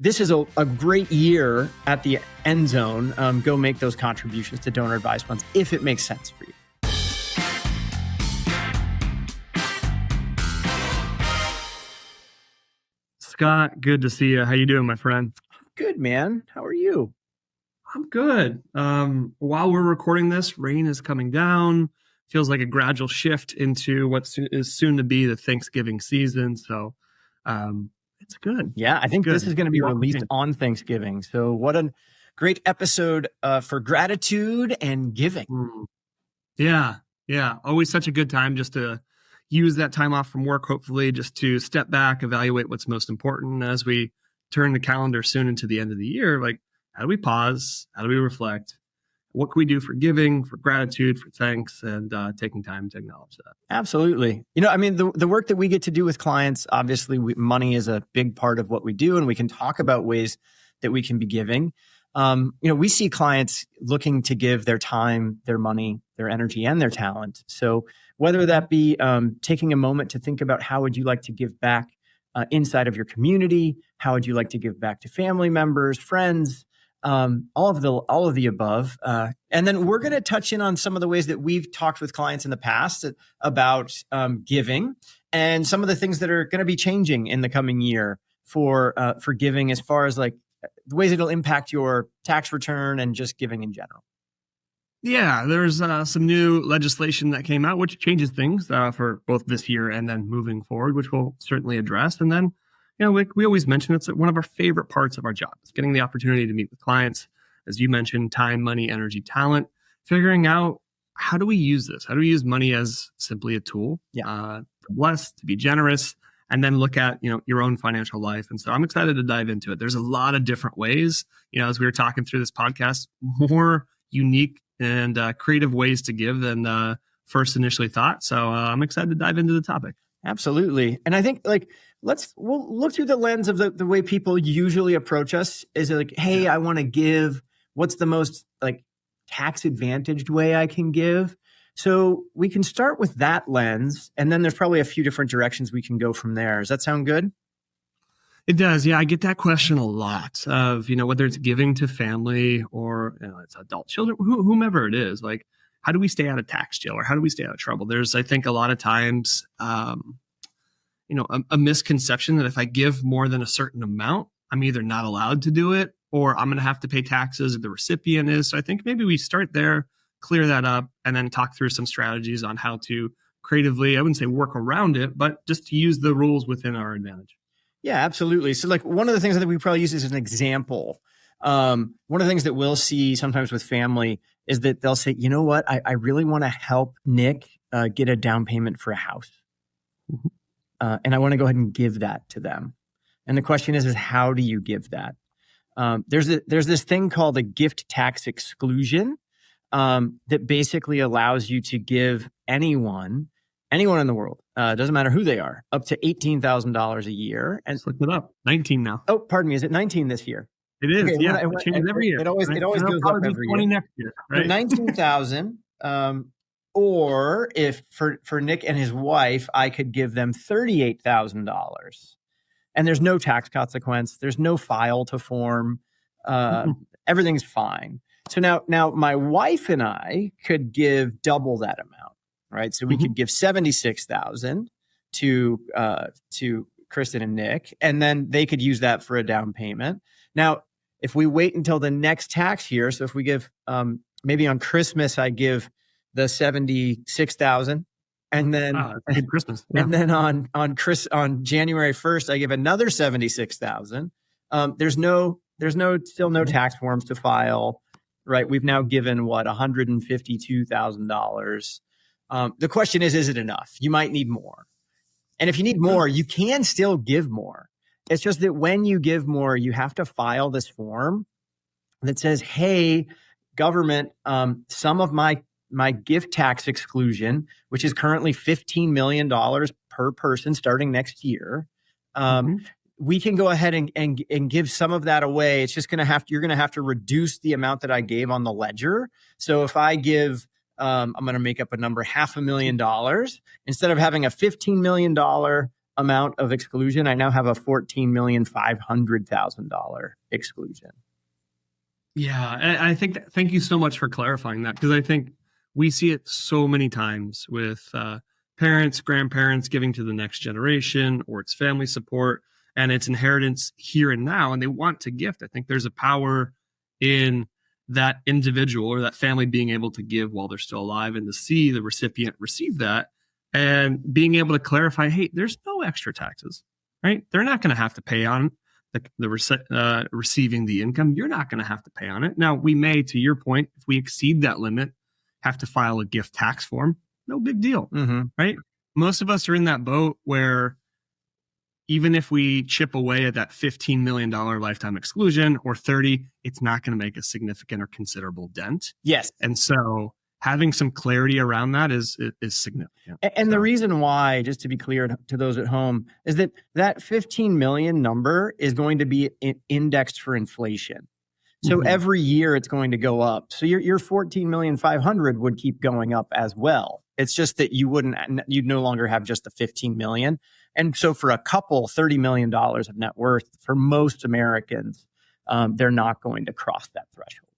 this is a great year at the end zone. Go make those contributions to donor advised funds if it makes sense for you. Scott, good to see you. How you doing, my friend? Good, man. How are you? I'm good. While we're recording this, rain is coming down. Feels like a gradual shift into what is soon to be the Thanksgiving season. So it's good. Yeah, I think this is going to be released on Thanksgiving. So what a great episode for gratitude and giving. Yeah. Always such a good time just to use that time off from work, hopefully, just to step back, evaluate what's most important as we turn the calendar soon into the end of the year. Like, how do we pause? How do we reflect? What can we do for giving, for gratitude, for thanks, and taking time to acknowledge that? Absolutely. You know, I mean, the work that we get to do with clients, obviously, money is a big part of what we do, and we can talk about ways that we can be giving. We see clients looking to give their time, their money, their energy, and their talent. So whether that be taking a moment to think about how would you like to give back inside of your community, how would you like to give back to family members, friends, all of the above. And then we're going to touch in on some of the ways that we've talked with clients in the past about giving and some of the things that are going to be changing in the coming year for giving, as far as like the ways it'll impact your tax return and just giving in general. Yeah, there's some new legislation that came out, which changes things for both this year and then moving forward, which we'll certainly address. And then, we always mention it's one of our favorite parts of our job. It's getting the opportunity to meet with clients, as you mentioned, time, money, energy, talent, figuring out how do we use this? How do we use money as simply a tool to bless, to be generous, and then look at, your own financial life. And so I'm excited to dive into it. There's a lot of different ways, as we were talking through this podcast, more unique and creative ways to give than first initially thought. So I'm excited to dive into the topic. Absolutely. And I think we'll look through the lens of the way people usually approach us is like, hey, I want to give. What's the most tax advantaged way I can give? So we can start with that lens, and then there's probably a few different directions we can go from there. Does that sound good? It does. Yeah. I get that question a lot of, whether it's giving to family or it's adult children, whomever it is, like, how do we stay out of tax jail or how do we stay out of trouble? There's, I think, a lot of times, a misconception that if I give more than a certain amount, I'm either not allowed to do it or I'm going to have to pay taxes if the recipient is. So I think maybe we start there, clear that up, and then talk through some strategies on how to creatively, I wouldn't say work around it, but just to use the rules within our advantage. Yeah, absolutely. So one of the things I think we probably use as an example, one of the things that we'll see sometimes with family is that they'll say, you know what, I really want to help Nick get a down payment for a house. Mm-hmm. And I want to go ahead and give that to them. And the question is how do you give that? There's this thing called a gift tax exclusion that basically allows you to give anyone in the world, doesn't matter who they are, up to $18,000 a year. And let's look it up. 19 now. Oh, pardon me. Is it 19 this year? It is. Okay, yeah, it changes every year. It always goes up every 20 year. Next year, right? 19,000. Or if for Nick and his wife, I could give them $38,000, and there's no tax consequence. There's no file to form. Everything's fine. So now my wife and I could give double that amount, right? So we could give $76,000 to Kristen and Nick, and then they could use that for a down payment. Now, if we wait until the next tax year, so if we give maybe on Christmas, I give the $76,000, and then good Christmas, and then on January 1st, I give another $76,000. There's still no tax forms to file, right? We've now given $152,000. The question is it enough? You might need more, and if you need more, you can still give more. It's just that when you give more, you have to file this form that says, "Hey, government, some of my gift tax exclusion, which is currently $15 million per person starting next year, we can go ahead and give some of that away. It's just you're going to have to reduce the amount that I gave on the ledger. So if I give, I'm going to make up a number, $500,000, instead of having a $15 million amount of exclusion. I now have a $14,500,000 exclusion. Yeah, I think thank you so much for clarifying that, because I think we see it so many times with parents, grandparents giving to the next generation, or it's family support and it's inheritance here and now, and they want to gift. I think there's a power in that individual or that family being able to give while they're still alive, and to see the recipient receive that and being able to clarify, hey, there's no extra taxes, right? They're not going to have to pay on receiving the income. You're not going to have to pay on it. Now, we may, to your point, if we exceed that limit, have to file a gift tax form. No big deal, right? Most of us are in that boat where even if we chip away at that $15 million lifetime exclusion or 30, it's not going to make a significant or considerable dent. Yes. And so having some clarity around that is significant. And the reason why, just to be clear to those at home, is that 15 million number is going to be indexed for inflation. So every year it's going to go up. So your 14,500,000 would keep going up as well. It's just that you'd no longer have just the 15 million. And so for a couple, $30 million of net worth, for most Americans, they're not going to cross that threshold.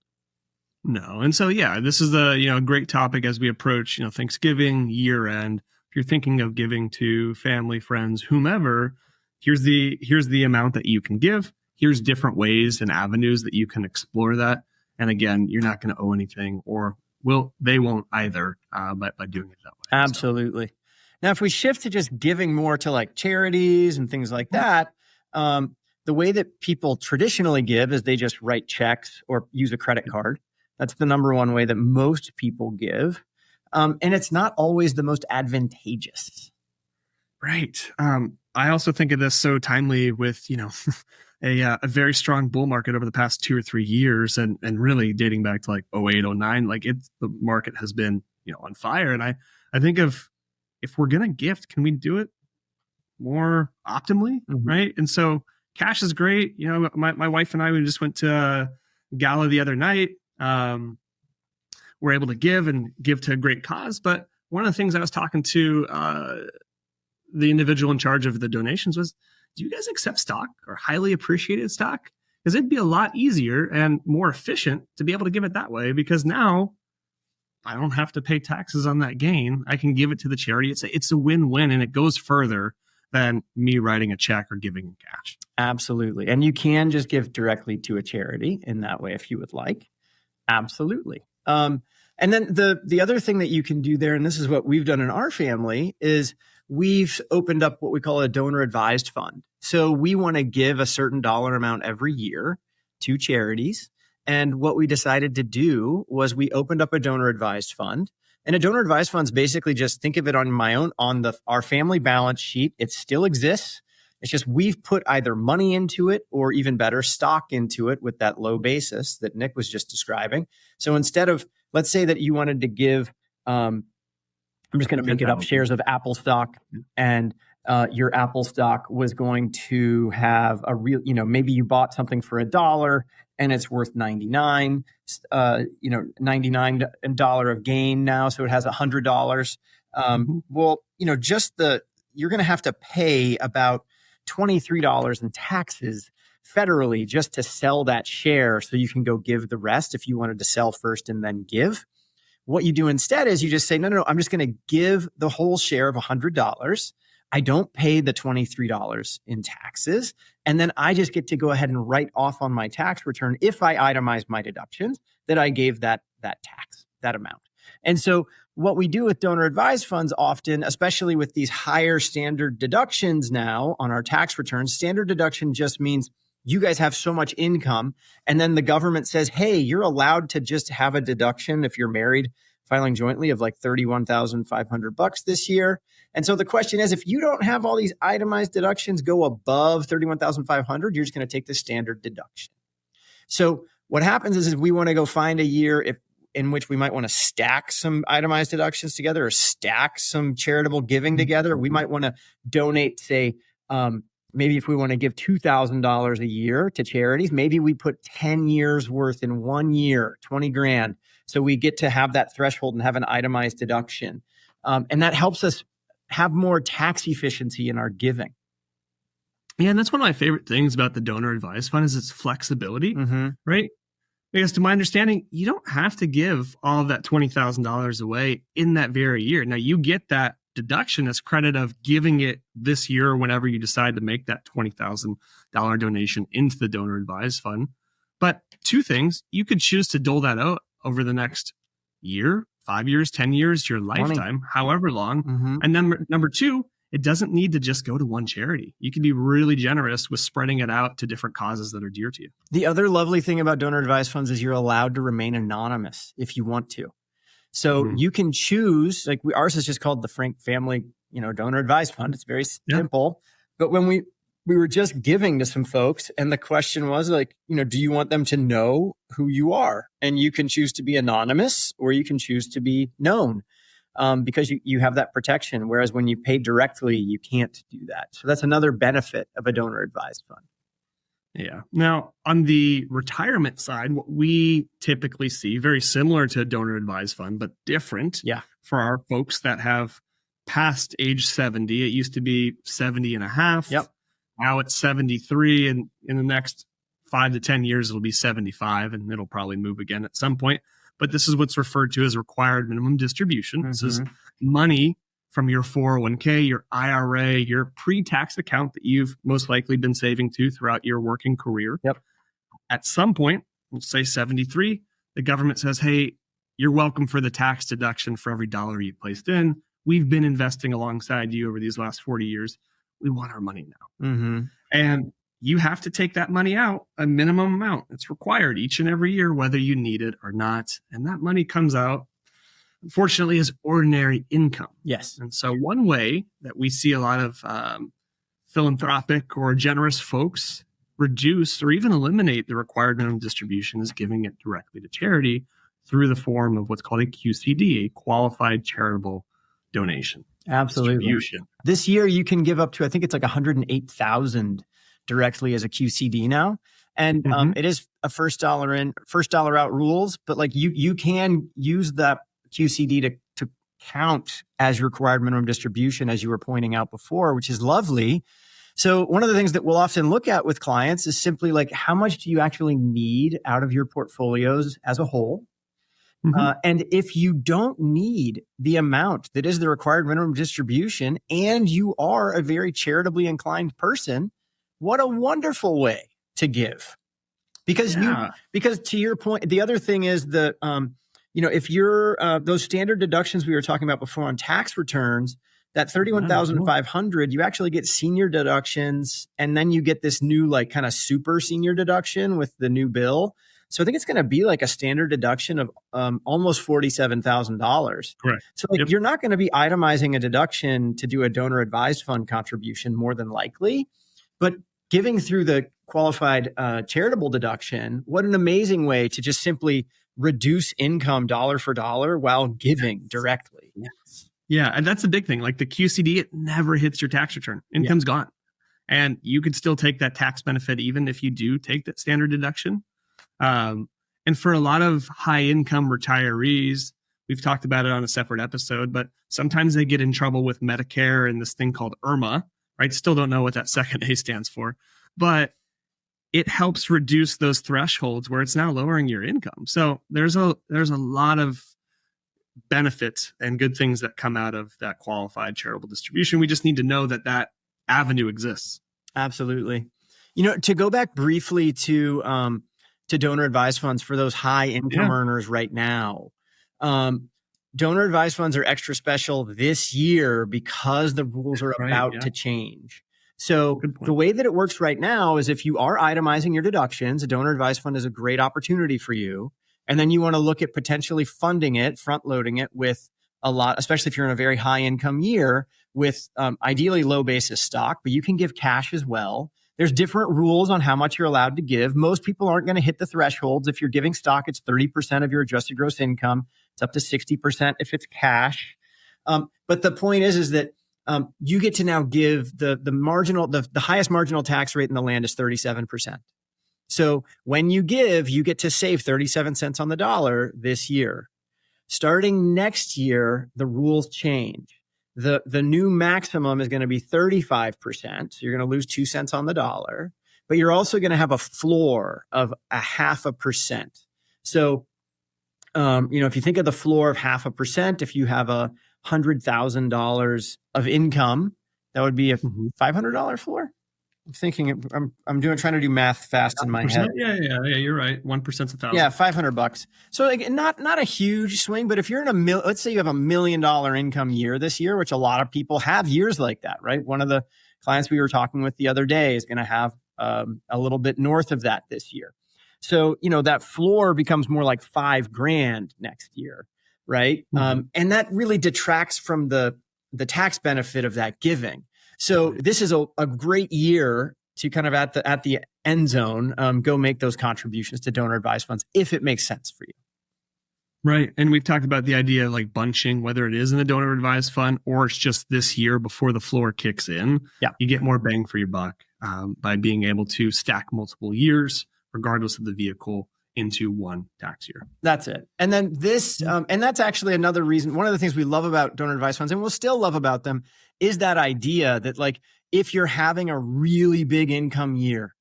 No. And so, yeah, this is a great topic as we approach, Thanksgiving, year end. If you're thinking of giving to family, friends, whomever, here's the amount that you can give. Here's different ways and avenues that you can explore that. And again, you're not going to owe anything, or they won't either by doing it that way. Absolutely. So. Now, if we shift to just giving more to like charities and things like that, the way that people traditionally give is they just write checks or use a credit card. That's the number one way that most people give. And it's not always the most advantageous. Right. I also think of this so timely with, a very strong bull market over the past 2 or 3 years, and really dating back to like 08, 09, the market has been, on fire. And I think if we're going to gift, can we do it more optimally? Right. And so cash is great. My wife and I, we just went to a gala the other night. We're able to give to a great cause. But one of the things I was talking to the individual in charge of the donations was, do you guys accept stock or highly appreciated stock? Because it'd be a lot easier and more efficient to be able to give it that way, because now I don't have to pay taxes on that gain. I can give it to the charity. It's a win-win, and it goes further than me writing a check or giving in cash. Absolutely. And you can just give directly to a charity in that way if you would like. Absolutely. And then the other thing that you can do there, and this is what we've done in our family, is we've opened up what we call a donor advised fund. So we want to give a certain dollar amount every year to charities. And what we decided to do was we opened up a donor advised fund. And a donor advised fund is basically, just think of it on our family balance sheet. It still exists. It's just we've put either money into it or, even better, stock into it with that low basis that Nick was just describing. So instead of, let's say that you wanted to give, I'm just going to make it up, shares of Apple stock, and your Apple stock was going to have a real, maybe you bought something for $1 and it's worth 99, $99 of gain now. So it has $100. Well, you're going to have to pay about $23 in taxes federally just to sell that share, so you can go give the rest if you wanted to sell first and then give. What you do instead is you just say, no, I'm just going to give the whole share of $100. I don't pay the $23 in taxes. And then I just get to go ahead and write off on my tax return, if I itemize my deductions, that I gave that tax, that amount. And so what we do with donor advised funds often, especially with these higher standard deductions now on our tax returns, standard deduction just means you guys have so much income, and then the government says, hey, you're allowed to just have a deduction if you're married filing jointly of like $31,500 this year. And so the question is, if you don't have all these itemized deductions go above $31,500, you're just going to take the standard deduction. So what happens is we want to go find a year in which we might want to stack some itemized deductions together, or stack some charitable giving together. We might want to donate, say, maybe if we want to give $2,000 a year to charities, maybe we put 10 years worth in 1 year, 20 grand. So we get to have that threshold and have an itemized deduction. And that helps us have more tax efficiency in our giving. Yeah, and that's one of my favorite things about the donor advised fund is its flexibility, Mm-hmm. right? Because to my understanding, you don't have to give all of that $20,000 away in that very year. Now, you get that deduction as credit of giving it this year or whenever you decide to make that $20,000 donation into the donor advised fund. But two things, you could choose to dole that out over the next year, 5 years, 10 years, your lifetime, however long. Mm-hmm. And then number two, it doesn't need to just go to one charity. You can be really generous with spreading it out to different causes that are dear to you. The other lovely thing about donor advised funds is you're allowed to remain anonymous if you want to. So you can choose, like ours is just called the Frank Family, Donor Advised Fund. It's very simple. But when we were just giving to some folks, and the question was like, do you want them to know who you are? And you can choose to be anonymous, or you can choose to be known. Because you have that protection. Whereas when you pay directly, you can't do that. So that's another benefit of a donor advised fund. Yeah. Now, on the retirement side, what we typically see, very similar to a donor advised fund, but different for our folks that have passed age 70. It used to be 70 and a half. Yep. Now it's 73. And in the next 5 to 10 years, it'll be 75, and it'll probably move again at some point. But this is what's referred to as required minimum distribution. This is money from your 401k, your IRA, your pre-tax account that you've most likely been saving to throughout your working career. Yep. At some point, let's say 73, the government says, hey, you're welcome for the tax deduction for every dollar you placed in. We've been investing alongside you over these last 40 years. We want our money now. Mm-hmm. And you have to take that money out, a minimum amount. It's required each and every year, whether you need it or not. And that money comes out, unfortunately, as ordinary income. Yes. And so one way that we see a lot of philanthropic or generous folks reduce or even eliminate the required minimum distribution is giving it directly to charity through the form of what's called a QCD, a qualified charitable donation. Absolutely. This year, you can give up to, I think it's like 108,000 directly as a QCD now. And it is a first dollar in, first dollar out rules, but like you can use that QCD to count as required minimum distribution, as you were pointing out before, which is lovely. So one of the things that we'll often look at with clients is simply like, how much do you actually need out of your portfolios as a whole? And if you don't need the amount that is the required minimum distribution, and you are a very charitably inclined person, what a wonderful way to give. Because because to your point, the other thing is that, if you're those standard deductions we were talking about before on tax returns, that 31,500, you actually get senior deductions, and then you get this new like kind of super senior deduction with the new bill. So I think it's going to be like a standard deduction of almost $47,000. Correct. So like you're not going to be itemizing a deduction to do a donor advised fund contribution more than likely, but giving through the qualified charitable deduction, what an amazing way to just simply reduce income dollar for dollar while giving directly. Yes. Yeah, and that's the big thing. Like the QCD, it never hits your tax return. Income's gone. And you could still take that tax benefit even if you do take that standard deduction. And for a lot of high income retirees, we've talked about it on a separate episode, but sometimes they get in trouble with Medicare and this thing called IRMA, right? Still don't know what that second A stands for, but it helps reduce those thresholds where it's now lowering your income. So there's a lot of benefits and good things that come out of that qualified charitable distribution. We just need to know that that avenue exists. Absolutely. To go back briefly to donor advised funds for those high income earners right now, donor advised funds are extra special this year because the rules are about to change. So the way that it works right now is if you are itemizing your deductions, a donor advised fund is a great opportunity for you. And then you want to look at potentially funding it, front loading it with a lot, especially if you're in a very high income year with ideally low basis stock, but you can give cash as well. There's different rules on how much you're allowed to give. Most people aren't going to hit the thresholds. If you're giving stock, it's 30% of your adjusted gross income. It's up to 60% if it's cash. But the point is that you get to now give the highest marginal tax rate in the land is 37%. So when you give, you get to save 37 cents on the dollar this year. Starting next year, the rules change. The new maximum is going to be 35%. So you're going to lose 2 cents on the dollar, but you're also going to have a floor of 0.5%. So, if you think of the floor of 0.5%, if you have $100,000 of income, that would be a $500 floor. I'm thinking, I'm trying to do math fast in my head. Yeah. You're right. 1%'s $1,000. Yeah, $500. So like, not a huge swing, but if you're in let's say you have $1 million income year this year, which a lot of people have years like that, right? One of the clients we were talking with the other day is going to have a little bit north of that this year. So, that floor becomes more like $5,000 next year, right? And that really detracts from the tax benefit of that giving. So this is a great year to kind of at the end zone, go make those contributions to donor advised funds if it makes sense for you. Right. And we've talked about the idea of like bunching, whether it is in the donor advised fund or it's just this year before the floor kicks in. Yeah. You get more bang for your buck by being able to stack multiple years, regardless of the vehicle, into one tax year. That's it. And then this, and that's actually another reason. One of the things we love about donor advised funds, and we'll still love about them, is that idea that like, if you're having a really big income year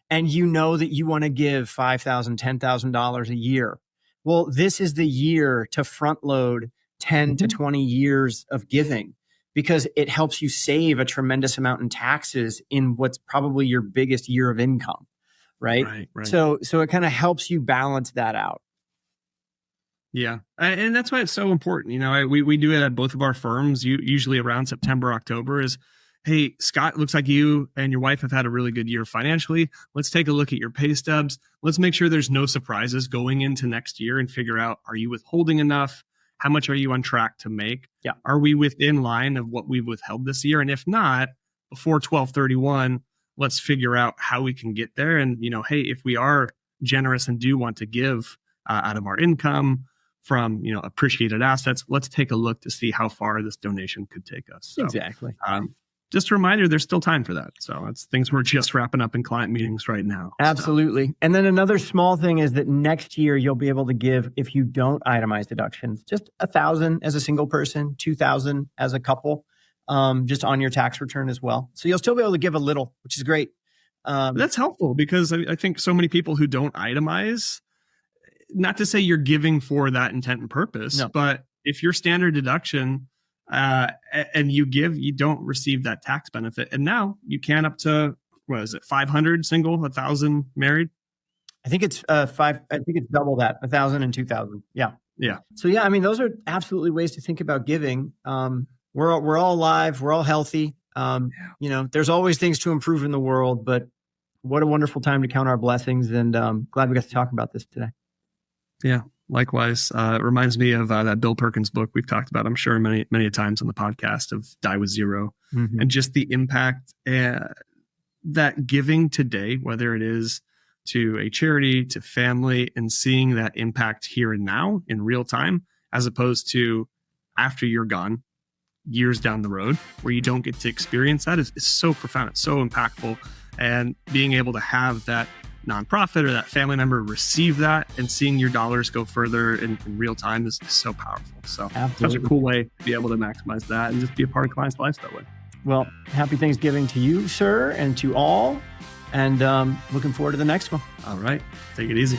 and you know that you want to give $5,000, $10,000 a year, well, this is the year to front load 10 to 20 years of giving, because it helps you save a tremendous amount in taxes in what's probably your biggest year of income. Right. So it kind of helps you balance that out. Yeah. And that's why it's so important. We do it at both of our firms, usually around September, October, is, hey, Scott, looks like you and your wife have had a really good year financially. Let's take a look at your pay stubs. Let's make sure there's no surprises going into next year and figure out, are you withholding enough? How much are you on track to make? Yeah. Are we within line of what we've withheld this year? And if not, before 12/31, let's figure out how we can get there. And, hey, if we are generous and do want to give out of our income from, appreciated assets, let's take a look to see how far this donation could take us. So, exactly. Just a reminder, there's still time for that. So it's things we're just wrapping up in client meetings right now. Absolutely. So. And then another small thing is that next year you'll be able to give, if you don't itemize deductions, just $1,000 as a single person, $2,000 as a couple. Just on your tax return as well. So you'll still be able to give a little, which is great. That's helpful because I think so many people who don't itemize, not to say you're giving for that intent and purpose, but if your standard deduction and you give, you don't receive that tax benefit. And now you can up to, 500 single, 1,000 married? I think it's I think it's double that, 1,000 and 2,000. Yeah. Yeah. So yeah, I mean, those are absolutely ways to think about giving. We're all alive. We're all healthy. There's always things to improve in the world, but what a wonderful time to count our blessings. And glad we got to talk about this today. Yeah, likewise. It reminds me of that Bill Perkins book we've talked about, I'm sure, many, many times on the podcast, of Die with Zero, and just the impact that giving today, whether it is to a charity, to family, and seeing that impact here and now in real time, as opposed to after you're gone, years down the road, where you don't get to experience that, is so profound. It's so impactful. And being able to have that nonprofit or that family member receive that and seeing your dollars go further in real time is so powerful. So such a cool way to be able to maximize that and just be a part of clients' lives that way. Well, happy Thanksgiving to you, sir, and to all. And looking forward to the next one. All right. Take it easy.